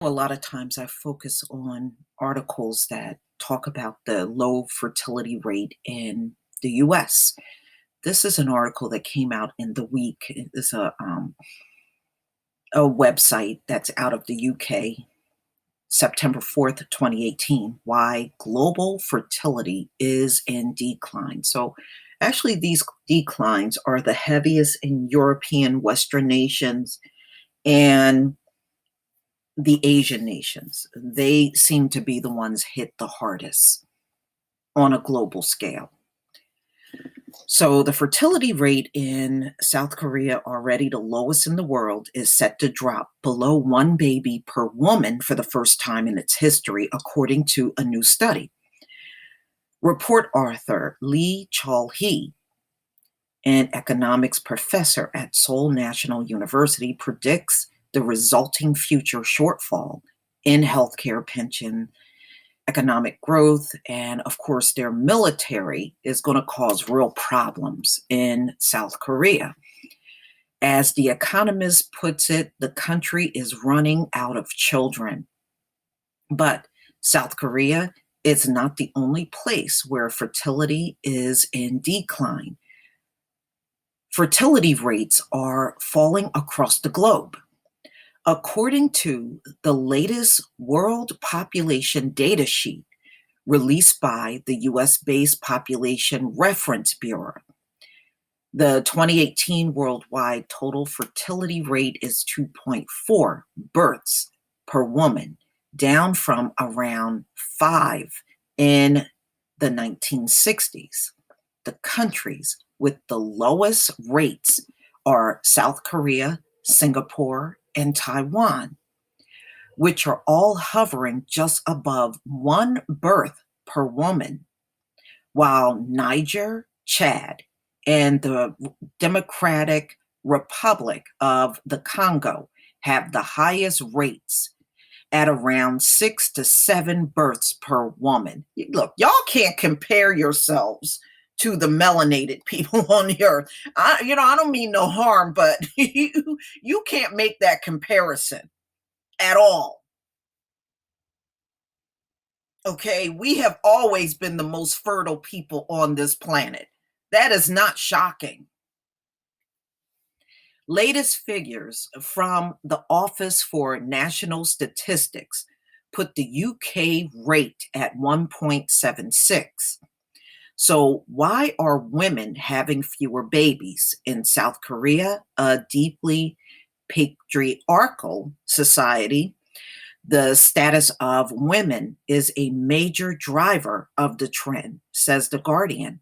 A lot of times I focus on articles that talk about the low fertility rate in the US. This is an article that came out in the week. It's a website that's out of the UK, September 4th, 2018, why global fertility is in decline. So, actually, these declines are the heaviest in European Western nations and the Asian nations. They seem to be the ones hit the hardest on a global scale. So the fertility rate in South Korea, already the lowest in the world, is set to drop below one baby per woman for the first time in its history, according to a new study. Report author Lee Chol-hee, an economics professor at Seoul National University, predicts the resulting future shortfall in healthcare, pension, economic growth, and of course, their military is going to cause real problems in South Korea. As The Economist puts it, the country is running out of children. But South Korea is not the only place where fertility is in decline. Fertility rates are falling across the globe. According to the latest World Population Data Sheet released by the US-based Population Reference Bureau, the 2018 worldwide total fertility rate is 2.4 births per woman, down from around 5 in the 1960s. The countries with the lowest rates are South Korea, Singapore, and Taiwan, which are all hovering just above one birth per woman, while Niger, Chad, and the Democratic Republic of the Congo have the highest rates at around 6 to 7 births per woman. Look, y'all can't compare yourselves to the melanated people on the earth. I don't mean no harm, but you can't make that comparison at all. Okay, we have always been the most fertile people on this planet. That is not shocking. Latest figures from the Office for National Statistics put the UK rate at 1.76. So, why are women having fewer babies? In South Korea, a deeply patriarchal society, the status of women is a major driver of the trend, says The Guardian.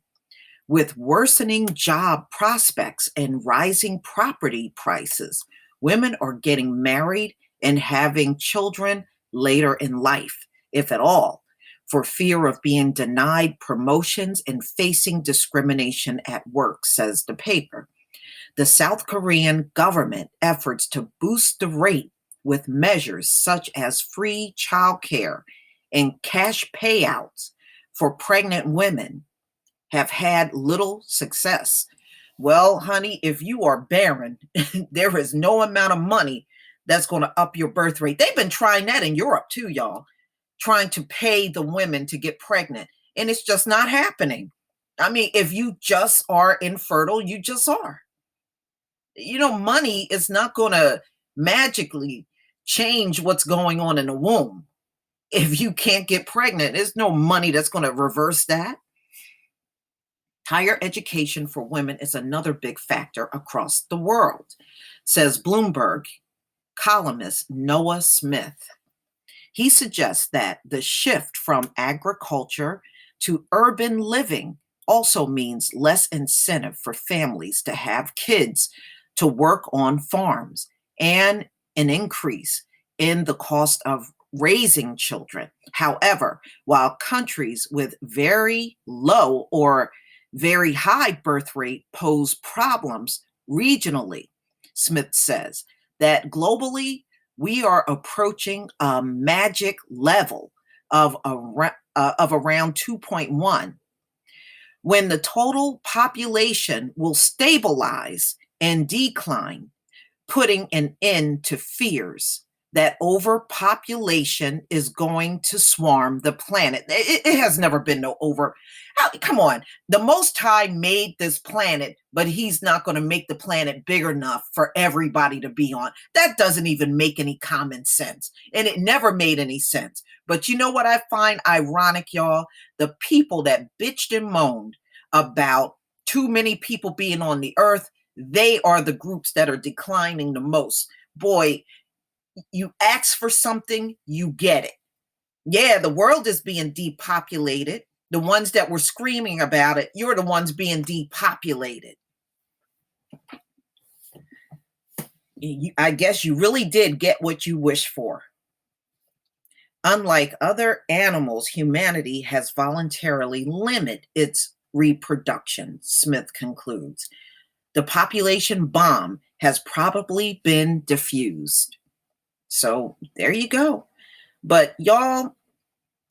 With worsening job prospects and rising property prices, women are getting married and having children later in life, if at all, for fear of being denied promotions and facing discrimination at work, says the paper. The South Korean government efforts to boost the rate with measures such as free childcare and cash payouts for pregnant women have had little success. Well, honey, if you are barren, there is no amount of money that's going to up your birth rate. They've been trying that in Europe too, y'all, trying to pay the women to get pregnant, and it's just not happening. I mean, if you just are infertile, you just are. Money is not going to magically change what's going on in the womb. If you can't get pregnant, there's no money that's going to reverse that. Higher education for women is another big factor across the world, says Bloomberg columnist Noah Smith. He suggests that the shift from agriculture to urban living also means less incentive for families to have kids to work on farms and an increase in the cost of raising children. However, while countries with very low or very high birth rate pose problems regionally, Smith says that globally we are approaching a magic level of around 2.1, when the total population will stabilize and decline, putting an end to fears that overpopulation is going to swarm the planet. It has never been no over. Come on. The Most High made this planet, but he's not going to make the planet big enough for everybody to be on. That doesn't even make any common sense. And it never made any sense. But you know what I find ironic, y'all? The people that bitched and moaned about too many people being on the earth, they are the groups that are declining the most. Boy, you ask for something, you get it. Yeah, the world is being depopulated. The ones that were screaming about it, you're the ones being depopulated. I guess you really did get what you wished for. Unlike other animals, humanity has voluntarily limited its reproduction, Smith concludes. The population bomb has probably been diffused. So there you go. But y'all,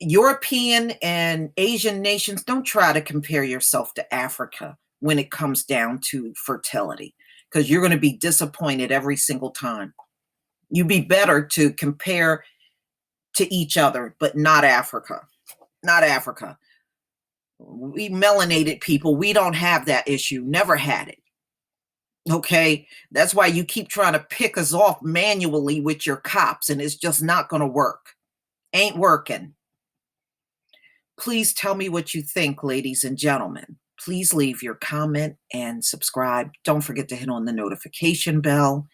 European and Asian nations, don't try to compare yourself to Africa when it comes down to fertility, because you're going to be disappointed every single time. You'd be better to compare to each other, but not Africa. Not Africa. We melanated people, we don't have that issue, never had it. Okay, that's why you keep trying to pick us off manually with your cops, and it's just not going to work. Ain't working. Please tell me what you think, ladies and gentlemen. Please leave your comment and subscribe. Don't forget to hit on the notification bell,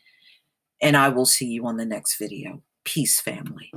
and I will see you on the next video. Peace, family.